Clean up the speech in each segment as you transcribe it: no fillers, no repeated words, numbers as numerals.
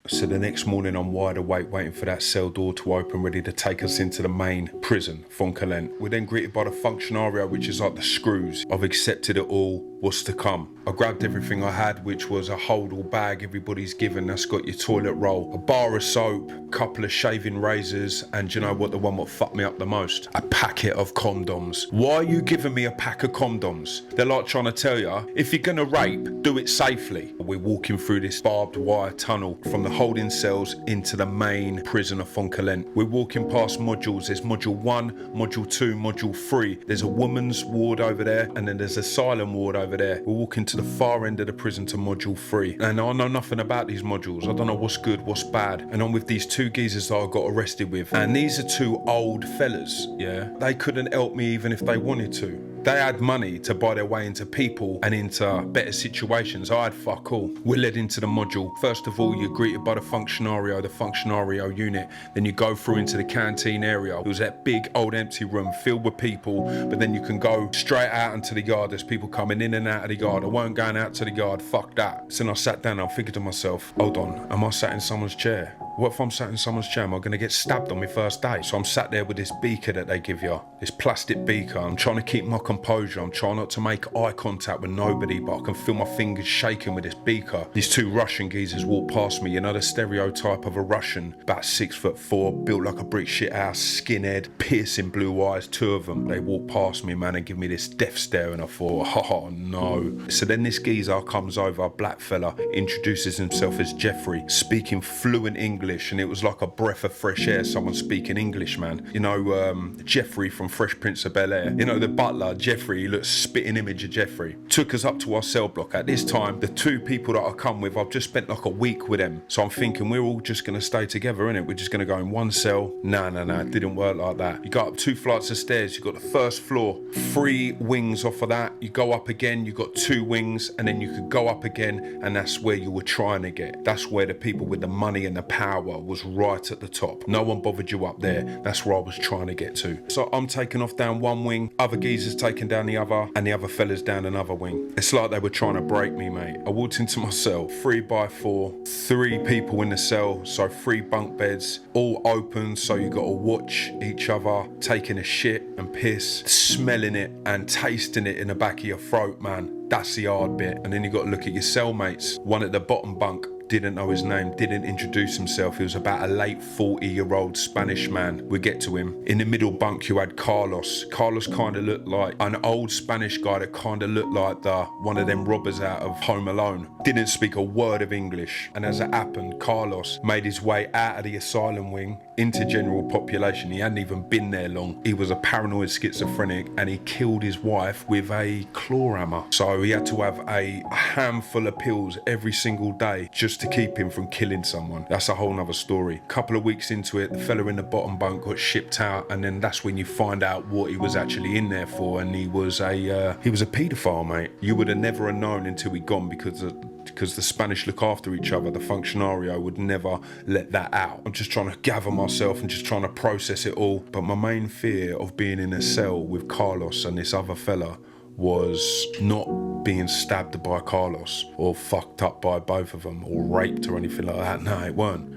So the next morning I'm wide awake waiting for that cell door to open, ready to take us into the main prison, Fonkelent. We're then greeted by the functionario, which is like the screws. I've accepted it all, what's to come. I grabbed everything I had, which was a holdall bag everybody's given that's got your toilet roll, a bar of soap, a couple of shaving razors, and do you know what, the one what fucked me up the most? A packet of condoms. Why are you giving me a pack of condoms? They're like trying to tell you, if you're gonna rape, do it safely. We're walking through this barbed wire tunnel from the holding cells into the main prison of Fonkelent. We're walking past modules. There's module 1, module 2, module 3. There's a woman's ward over there, and then there's asylum ward over there. We're walking to the far end of the prison to module 3. And I know nothing about these modules. I don't know what's good, what's bad. And I'm with these two geezers that I got arrested with. And these are two old fellas, yeah? They couldn't help me even if they wanted to. They had money to buy their way into people and into better situations. I had fuck all. We're led into the module. First of all, you're greeted by the functionario unit. Then you go through into the canteen area. It was that big old empty room filled with people, but then you can go straight out into the yard. There's people coming in and out of the yard. I weren't going out to the yard, fuck that. So then I sat down and I'm thinking to myself, hold on, am I sat in someone's chair? What if I'm sat in someone's chair? Am I gonna get stabbed on my first day? So I'm sat there with this beaker that they give you, this plastic beaker. I'm trying to keep my composure. I'm trying not to make eye contact with nobody, but I can feel my fingers shaking with this beaker. These two Russian geezers walk past me, you know the stereotype of a Russian, about 6'4", built like a brick shit house, skinhead, piercing blue eyes, two of them. They walk past me, man, and give me this death stare, and I thought, oh no. So then this geezer comes over, a black fella, introduces himself as Jeffrey, speaking fluent English, and it was like a breath of fresh air, someone speaking English, man. You know, Jeffrey from Fresh Prince of Bel-Air. You know, the butler, Jeffrey, he looks spitting image of Jeffrey. Took us up to our cell block. At this time, the two people that I come with, I've just spent like a week with them. So I'm thinking we're all just gonna stay together, innit? We're just gonna go in one cell. No, it didn't work like that. You go up 2 flights of stairs, you got the first floor, 3 wings off of that. You go up again, you got 2 wings, and then you could go up again, and that's where you were trying to get. That's where the people with the money and the power was right at the top. No one bothered you up there. That's where I was trying to get to. So I'm taking off down one wing, other geezers taking down the other, and the other fellas down another wing. It's like they were trying to break me, mate. I walked into my cell, 3x4, 3 people in the cell, so 3 bunk beds, all open, so you got to watch each other taking a shit and piss, smelling it and tasting it in the back of your throat, man. That's the hard bit. And then you got to look at your cellmates. One at the bottom bunk, didn't know his name, didn't introduce himself. He was about a late 40-year-old Spanish man. We get to him. In the middle bunk, you had Carlos. Carlos kind of looked like an old Spanish guy that kind of looked like one of them robbers out of Home Alone. Didn't speak a word of English. And as it happened, Carlos made his way out of the asylum wing into general population. He hadn't even been there long. He was a paranoid schizophrenic and he killed his wife with a claw hammer. So he had to have a handful of pills every single day just to keep him from killing someone. That's a whole nother story. Couple of weeks into it, the fella in the bottom bunk got shipped out, and then that's when you find out what he was actually in there for, and he was a paedophile, mate. You would have never known until he'd gone, because the Spanish look after each other. The functionario would never let that out. I'm just trying to gather myself and just trying to process it all. But my main fear of being in a cell with Carlos and this other fella was not being stabbed by Carlos or fucked up by both of them or raped or anything like that. No, it weren't.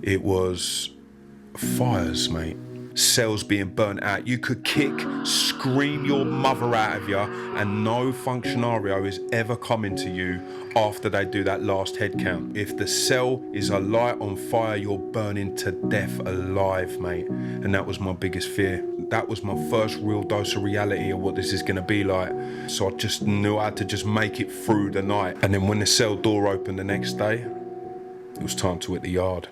It was fires, mate. Cells being burnt out. You could kick, scream your mother out of you, and no functionario is ever coming to you after they do that last head count. If the cell is a light on fire, you're burning to death alive, mate. And that was my biggest fear. That was my first real dose of reality of what this is gonna be like. So I just knew I had to just make it through the night. And then when the cell door opened the next day, it was time to hit the yard.